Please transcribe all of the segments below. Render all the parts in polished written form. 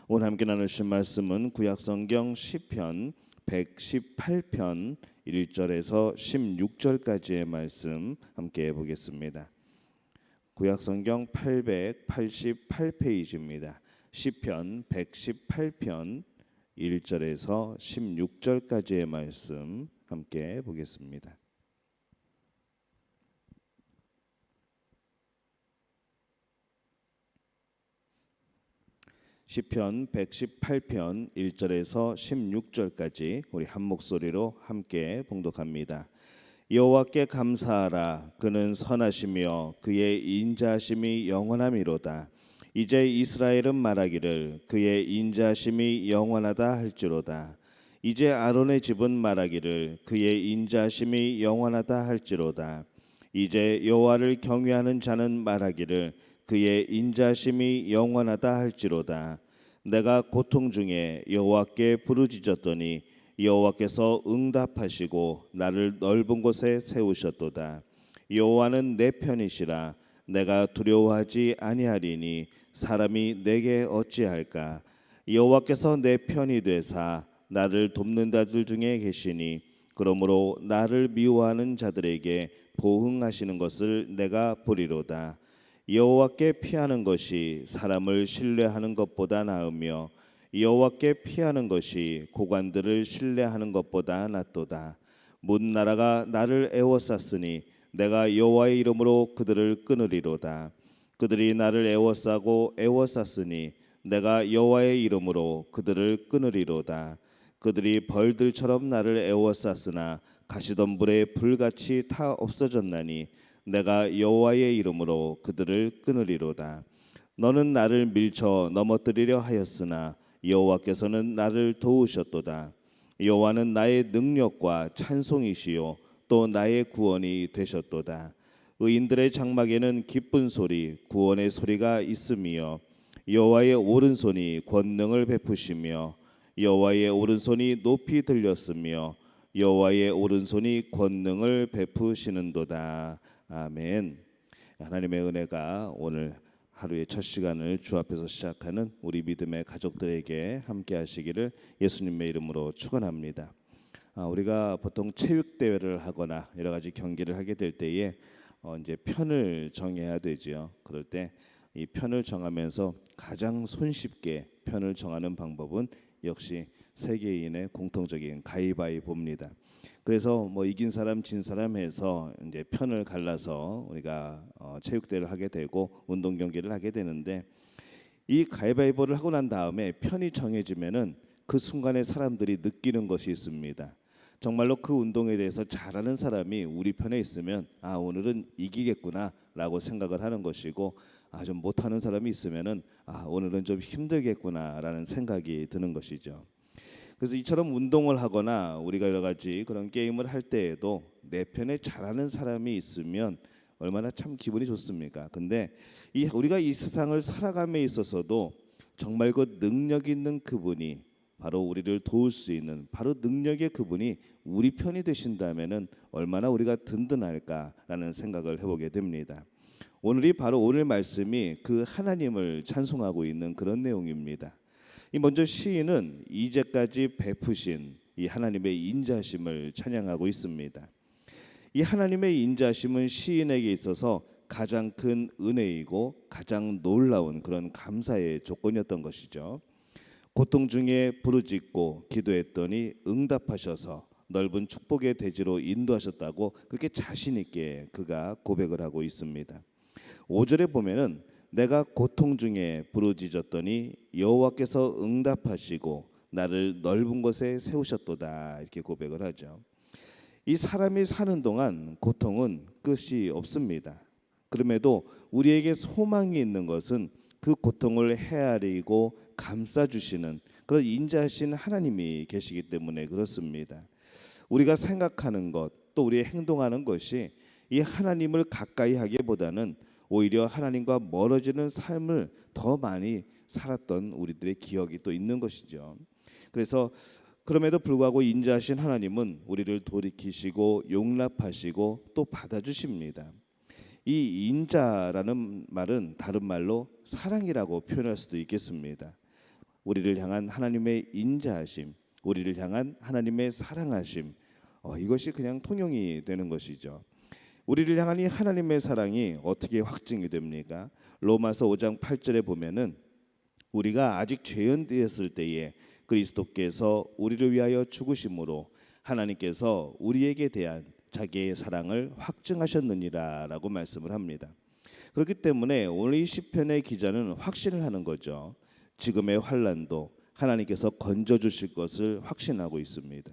오늘 함께 나누실 말씀은 구약성경 시편 118편 1절에서 16절까지의 말씀 함께 보겠습니다. 구약성경 888페이지입니다. 시편 118편 1절에서 16절까지의 말씀 함께 보겠습니다. 시편 118편 1절에서 16절까지 우리 한 목소리로 함께 봉독합니다. 여호와께 감사하라. 그는 선하시며 그의 인자하심이 영원함이로다. 이제 이스라엘은 말하기를 그의 인자하심이 영원하다 할지로다. 이제 아론의 집은 말하기를 그의 인자하심이 영원하다 할지로다. 이제 여호와를 경외하는 자는 말하기를 그의 인자하심이 영원하다 할지로다. 내가 고통 중에 여호와께 부르짖었더니 여호와께서 응답하시고 나를 넓은 곳에 세우셨도다. 여호와는 내 편이시라. 내가 두려워하지 아니하리니 사람이 내게 어찌할까. 여호와께서 내 편이 되사 나를 돕는 자들 중에 계시니 그러므로 나를 미워하는 자들에게 보응하시는 것을 내가 보리로다. 여호와께 피하는 것이 사람을 신뢰하는 것보다 나으며 여호와께 피하는 것이 고관들을 신뢰하는 것보다 낫도다. 문나라가 나를 애워쌌으니 내가 여호와의 이름으로 그들을 끊으리로다. 그들이 나를 애워싸고 애워쌌으니 내가 여호와의 이름으로 그들을 끊으리로다. 그들이 벌들처럼 나를 애워쌌으나 가시던 불에 불같이 타 없어졌나니 내가 여호와의 이름으로 그들을 끊으리로다. 너는 나를 밀쳐 넘어뜨리려 하였으나 여호와께서는 나를 도우셨도다. 여호와는 나의 능력과 찬송이시요 또 나의 구원이 되셨도다. 의인들의 장막에는 기쁜 소리 구원의 소리가 있으며 여호와의 오른손이 권능을 베푸시며 여호와의 오른손이 높이 들렸으며 여호와의 오른손이 권능을 베푸시는도다. 아멘. 하나님의 은혜가 오늘 하루의 첫 시간을 주 앞에서 시작하는 우리 믿음의 가족들에게 함께 하시기를 예수님의 이름으로 축원합니다. 우리가 보통 체육 대회를 하거나 여러 가지 경기를 하게 될 때에 이제 편을 정해야 되지요. 그럴 때 이 편을 정하면서 가장 손쉽게 편을 정하는 방법은 역시 세계인의 공통적인 가위바위보입니다. 그래서 뭐 이긴 사람 진 사람 해서 이제 편을 갈라서 우리가 체육대회를 하게 되고 운동 경기를 하게 되는데 이 가위바위보를 하고 난 다음에 편이 정해지면은 그 순간에 사람들이 느끼는 것이 있습니다. 정말로 그 운동에 대해서 잘하는 사람이 우리 편에 있으면 오늘은 이기겠구나라고 생각을 하는 것이고 좀 못하는 사람이 있으면은 오늘은 좀 힘들겠구나라는 생각이 드는 것이죠. 그래서 이처럼 운동을 하거나 우리가 여러 가지 그런 게임을 할 때에도 내 편에 잘하는 사람이 있으면 얼마나 참 기분이 좋습니까? 근데 우리가 이 세상을 살아감에 있어서도 정말 그 능력 있는 그분이 바로 우리를 도울 수 있는 바로 능력의 그분이 우리 편이 되신다면은 얼마나 우리가 든든할까라는 생각을 해보게 됩니다. 오늘 말씀이 그 하나님을 찬송하고 있는 그런 내용입니다. 먼저 시인은 이제까지 베푸신 이 하나님의 인자심을 찬양하고 있습니다. 이 하나님의 인자심은 시인에게 있어서 가장 큰 은혜이고 가장 놀라운 그런 감사의 조건이었던 것이죠. 고통 중에 부르짖고 기도했더니 응답하셔서 넓은 축복의 대지로 인도하셨다고 그렇게 자신 있게 그가 고백을 하고 있습니다. 5절에 보면은 내가 고통 중에 부르짖었더니 여호와께서 응답하시고 나를 넓은 곳에 세우셨도다 이렇게 고백을 하죠. 이 사람이 사는 동안 고통은 끝이 없습니다. 그럼에도 우리에게 소망이 있는 것은 그 고통을 헤아리고 감싸주시는 그런 인자하신 하나님이 계시기 때문에 그렇습니다. 우리가 생각하는 것 또 우리의 행동하는 것이 이 하나님을 가까이 하기보다는 오히려 하나님과 멀어지는 삶을 더 많이 살았던 우리들의 기억이 또 있는 것이죠. 그래서 그럼에도 불구하고 인자하신 하나님은 우리를 돌이키시고 용납하시고 또 받아주십니다. 이 인자라는 말은 다른 말로 사랑이라고 표현할 수도 있겠습니다. 우리를 향한 하나님의 인자하심, 우리를 향한 하나님의 사랑하심, 이것이 그냥 통용이 되는 것이죠. 우리를 향한 이 하나님의 사랑이 어떻게 확증이 됩니까? 로마서 5장 8절에 보면은 우리가 아직 죄인되었을 때에 그리스도께서 우리를 위하여 죽으심으로 하나님께서 우리에게 대한 자기의 사랑을 확증하셨느니라라고 말씀을 합니다. 그렇기 때문에 오늘 이 시편의 기자는 확신을 하는 거죠. 지금의 환난도 하나님께서 건져 주실 것을 확신하고 있습니다.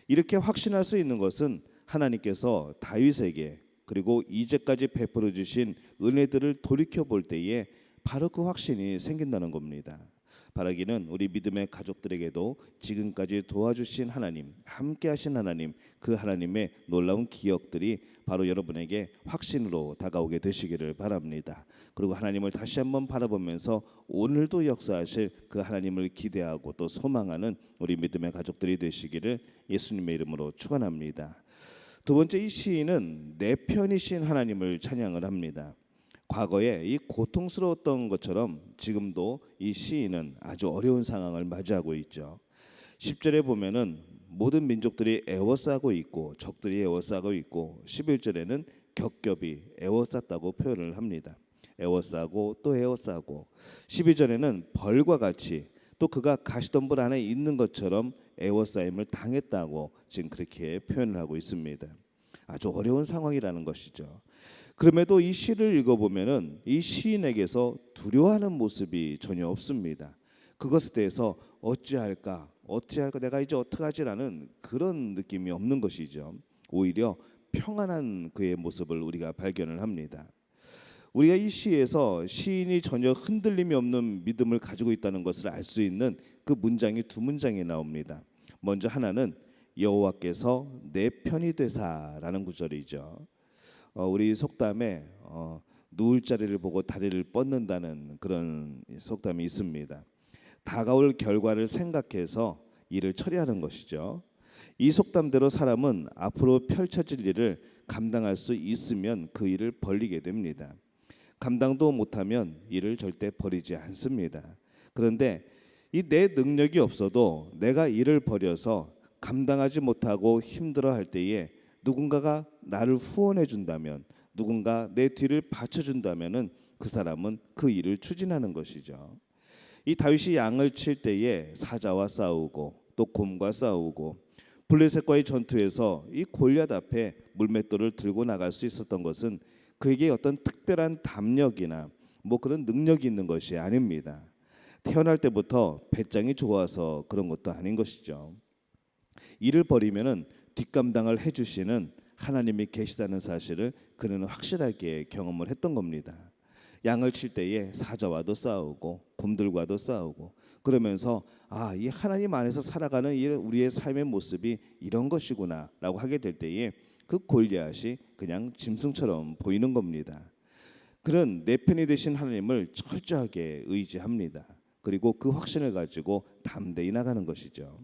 이렇게 확신할 수 있는 것은 하나님께서 다윗에게 그리고 이제까지 베풀어 주신 은혜들을 돌이켜 볼 때에 바로 그 확신이 생긴다는 겁니다. 바라기는 우리 믿음의 가족들에게도 지금까지 도와주신 하나님, 함께 하신 하나님, 그 하나님의 놀라운 기억들이 바로 여러분에게 확신으로 다가오게 되시기를 바랍니다. 그리고 하나님을 다시 한번 바라보면서 오늘도 역사하실 그 하나님을 기대하고 또 소망하는 우리 믿음의 가족들이 되시기를 예수님의 이름으로 축원합니다. 두 번째, 이 시인은 내 편이신 하나님을 찬양을 합니다. 과거에 이 고통스러웠던 것처럼 지금도 이 시인은 아주 어려운 상황을 맞이하고 있죠. 10절에 보면은 모든 민족들이 애워싸고 있고 적들이 애워싸고 있고 11절에는 겹겹이 애워쌌다고 표현을 합니다. 애워싸고 또 애워싸고 12절에는 벌과 같이 또 그가 가시덤불 안에 있는 것처럼 애워싸임을 당했다고 지금 그렇게 표현을 하고 있습니다. 아주 어려운 상황이라는 것이죠. 그럼에도 이 시를 읽어보면은 이 시인에게서 두려워하는 모습이 전혀 없습니다. 그것에 대해서 어찌할까 내가 이제 어떡하지라는 그런 느낌이 없는 것이죠. 오히려 평안한 그의 모습을 우리가 발견을 합니다. 우리가 이 시에서 시인이 전혀 흔들림이 없는 믿음을 가지고 있다는 것을 알 수 있는 그 문장이 두 문장이 나옵니다. 먼저 하나는 여호와께서 내 편이 되사라는 구절이죠. 우리 속담에 누울 자리를 보고 다리를 뻗는다는 그런 속담이 있습니다. 다가올 결과를 생각해서 일을 처리하는 것이죠. 이 속담대로 사람은 앞으로 펼쳐질 일을 감당할 수 있으면 그 일을 벌리게 됩니다. 감당도 못하면 일을 절대 벌이지 않습니다. 그런데 이 내 능력이 없어도 내가 일을 벌여서 감당하지 못하고 힘들어할 때에 누군가가 나를 후원해 준다면, 누군가 내 뒤를 받쳐준다면은 그 사람은 그 일을 추진하는 것이죠. 이 다윗이 양을 칠 때에 사자와 싸우고 또 곰과 싸우고 블레셋과의 전투에서 이 골리앗 앞에 물맷돌을 들고 나갈 수 있었던 것은 그에게 어떤 특별한 담력이나 뭐 그런 능력이 있는 것이 아닙니다. 태어날 때부터 배짱이 좋아서 그런 것도 아닌 것이죠. 일을 벌이면은 뒷감당을 해주시는 하나님이 계시다는 사실을 그는 확실하게 경험을 했던 겁니다. 양을 칠 때에 사자와도 싸우고 곰들과도 싸우고 그러면서 이 하나님 안에서 살아가는 우리의 삶의 모습이 이런 것이구나라고 하게 될 때에 그 골리앗이 그냥 짐승처럼 보이는 겁니다. 그는 내 편이 되신 하나님을 철저하게 의지합니다. 그리고 그 확신을 가지고 담대히 나가는 것이죠.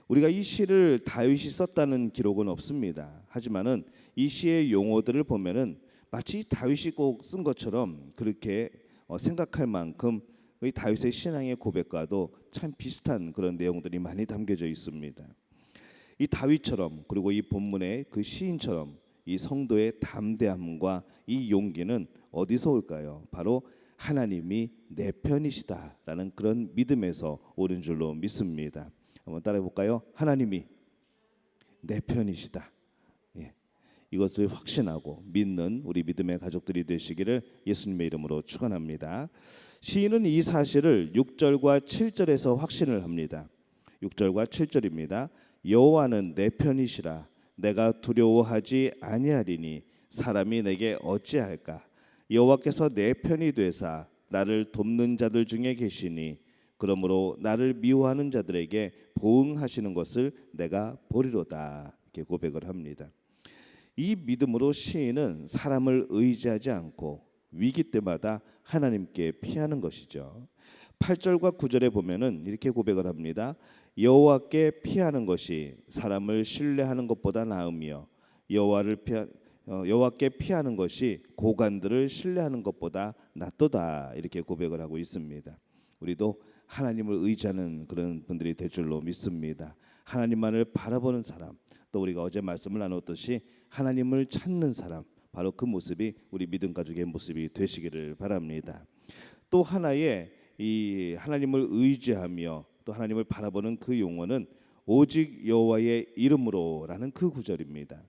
우리가 이 시를 다윗이 썼다는 기록은 없습니다. 하지만은 이 시의 용어들을 보면은 마치 다윗이 꼭 쓴 것처럼 그렇게 생각할 만큼 이 다윗의 신앙의 고백과도 참 비슷한 그런 내용들이 많이 담겨져 있습니다. 이 다윗처럼 그리고 이 본문의 그 시인처럼 이 성도의 담대함과 이 용기는 어디서 올까요? 바로 하나님이 내 편이시다라는 그런 믿음에서 오는 줄로 믿습니다. 한번 따라해 볼까요? 하나님이 내 편이시다. 이것을 확신하고 믿는 우리 믿음의 가족들이 되시기를 예수님의 이름으로 축원합니다. 시인은 이 사실을 6절과 7절에서 확신을 합니다. 6절과 7절입니다. 여호와는 내 편이시라 내가 두려워하지 아니하리니 사람이 내게 어찌할까 여호와께서 내 편이 되사 나를 돕는 자들 중에 계시니 그러므로 나를 미워하는 자들에게 보응하시는 것을 내가 보리로다. 이렇게 고백을 합니다. 이 믿음으로 시인은 사람을 의지하지 않고 위기 때마다 하나님께 피하는 것이죠. 8절과 9절에 보면은 이렇게 고백을 합니다. 여호와께 피하는 것이 사람을 신뢰하는 것보다 나으며 여호와께 피하는 것이 고관들을 신뢰하는 것보다 낫도다. 이렇게 고백을 하고 있습니다. 우리도 하나님을 의지하는 그런 분들이 될 줄로 믿습니다. 하나님만을 바라보는 사람, 또 우리가 어제 말씀을 나눴듯이 하나님을 찾는 사람, 바로 그 모습이 우리 믿음 가족의 모습이 되시기를 바랍니다. 또 하나의 이 하나님을 의지하며 또 하나님을 바라보는 그 용어는 오직 여호와의 이름으로라는 그 구절입니다.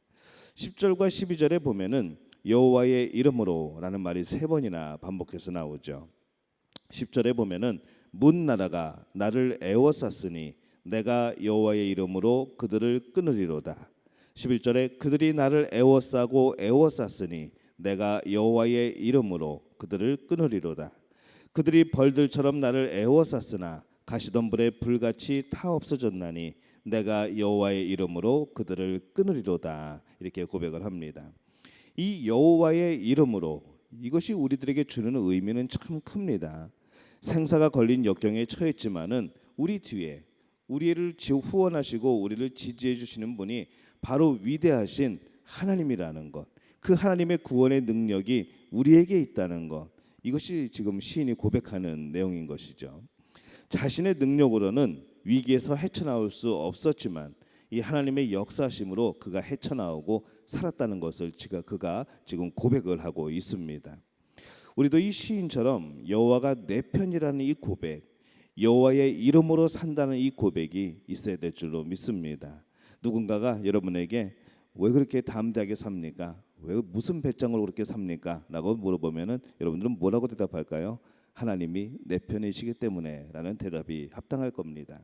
10절과 12절에 보면은 여호와의 이름으로라는 말이 세 번이나 반복해서 나오죠. 10절에 보면은 문 나라가 나를 애워쌌으니 내가 여호와의 이름으로 그들을 끊으리로다. 11절에 그들이 나를 애워싸고 애워쌌으니 내가 여호와의 이름으로 그들을 끊으리로다. 그들이 벌들처럼 나를 애워쌌으나 가시던 불에 불같이 타 없어졌나니 내가 여호와의 이름으로 그들을 끊으리로다. 이렇게 고백을 합니다. 이 여호와의 이름으로, 이것이 우리들에게 주는 의미는 참 큽니다. 생사가 걸린 역경에 처했지만은 우리 뒤에 우리를 후원하시고 우리를 지지해 주시는 분이 바로 위대하신 하나님이라는 것, 그 하나님의 구원의 능력이 우리에게 있다는 것, 이것이 지금 시인이 고백하는 내용인 것이죠. 자신의 능력으로는 위기에서 헤쳐나올 수 없었지만 이 하나님의 역사심으로 그가 헤쳐나오고 살았다는 것을 그가 지금 고백을 하고 있습니다. 우리도 이 시인처럼 여호와가 내 편이라는 이 고백, 여호와의 이름으로 산다는 이 고백이 있어야 될 줄로 믿습니다. 누군가가 여러분에게 왜 그렇게 담대하게 삽니까? 왜 무슨 배짱으로 그렇게 삽니까? 라고 물어보면은 여러분들은 뭐라고 대답할까요? 하나님이 내 편이시기 때문에 라는 대답이 합당할 겁니다.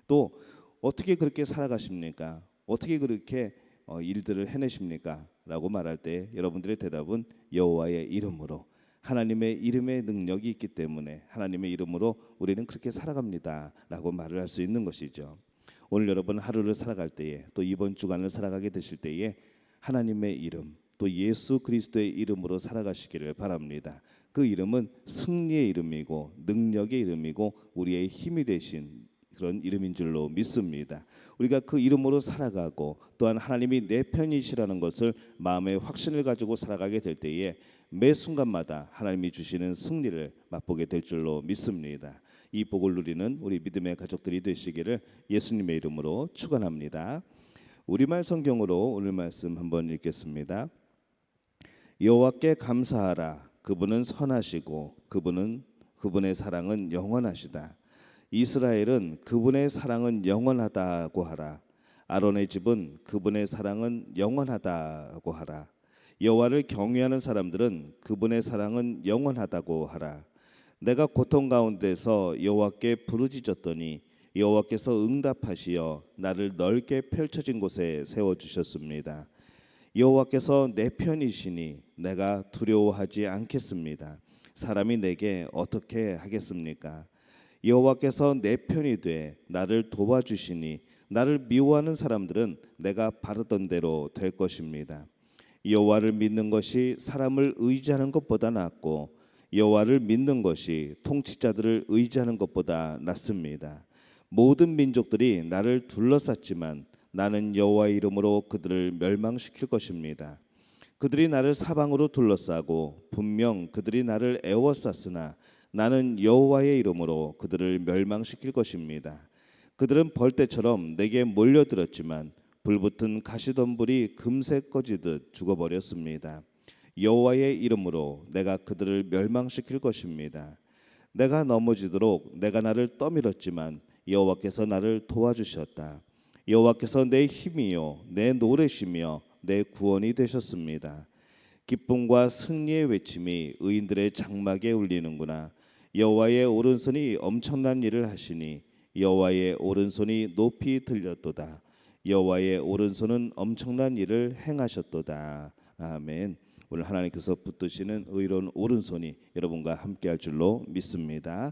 또 어떻게 그렇게 살아가십니까? 어떻게 그렇게 일들을 해내십니까? 라고 말할 때 여러분들의 대답은 여호와의 이름으로, 하나님의 이름의 능력이 있기 때문에 하나님의 이름으로 우리는 그렇게 살아갑니다 라고 말을 할 수 있는 것이죠. 오늘 여러분 하루를 살아갈 때에, 또 이번 주간을 살아가게 되실 때에 하나님의 이름, 또 예수 그리스도의 이름으로 살아가시기를 바랍니다. 그 이름은 승리의 이름이고 능력의 이름이고 우리의 힘이 되신 그런 이름인 줄로 믿습니다. 우리가 그 이름으로 살아가고 또한 하나님이 내 편이시라는 것을 마음의 확신을 가지고 살아가게 될 때에 매 순간마다 하나님이 주시는 승리를 맛보게 될 줄로 믿습니다. 이 복을 누리는 우리 믿음의 가족들이 되시기를 예수님의 이름으로 축원합니다. 우리말 성경으로 오늘 말씀 한번 읽겠습니다. 여호와께 감사하라. 그분은 선하시고 그분의 사랑은 영원하시다. 이스라엘은 그분의 사랑은 영원하다고 하라. 아론의 집은 그분의 사랑은 영원하다고 하라. 여호와를 경외하는 사람들은 그분의 사랑은 영원하다고 하라. 내가 고통 가운데서 여호와께 부르짖었더니 여호와께서 응답하시어 나를 넓게 펼쳐진 곳에 세워주셨습니다. 여호와께서 내 편이시니 내가 두려워하지 않겠습니다. 사람이 내게 어떻게 하겠습니까? 여호와께서 내 편이 돼 나를 도와주시니 나를 미워하는 사람들은 내가 바르던 대로 될 것입니다. 여호와를 믿는 것이 사람을 의지하는 것보다 낫고 여호와를 믿는 것이 통치자들을 의지하는 것보다 낫습니다. 모든 민족들이 나를 둘러쌌지만 나는 여호와의 이름으로 그들을 멸망시킬 것입니다. 그들이 나를 사방으로 둘러싸고 분명 그들이 나를 애워쌌으나 나는 여호와의 이름으로 그들을 멸망시킬 것입니다. 그들은 벌떼처럼 내게 몰려들었지만 불붙은 가시덤불이 금세 꺼지듯 죽어버렸습니다. 여호와의 이름으로 내가 그들을 멸망시킬 것입니다. 내가 넘어지도록 내가 나를 떠밀었지만 여호와께서 나를 도와주셨다. 여호와께서 내 힘이요 내 노래시며 내 구원이 되셨습니다. 기쁨과 승리의 외침이 의인들의 장막에 울리는구나. 여호와의 오른손이 엄청난 일을 하시니 여호와의 오른손이 높이 들렸도다. 여호와의 오른손은 엄청난 일을 행하셨도다. 아멘. 오늘 하나님께서 붙드시는 의로운 오른손이 여러분과 함께할 줄로 믿습니다.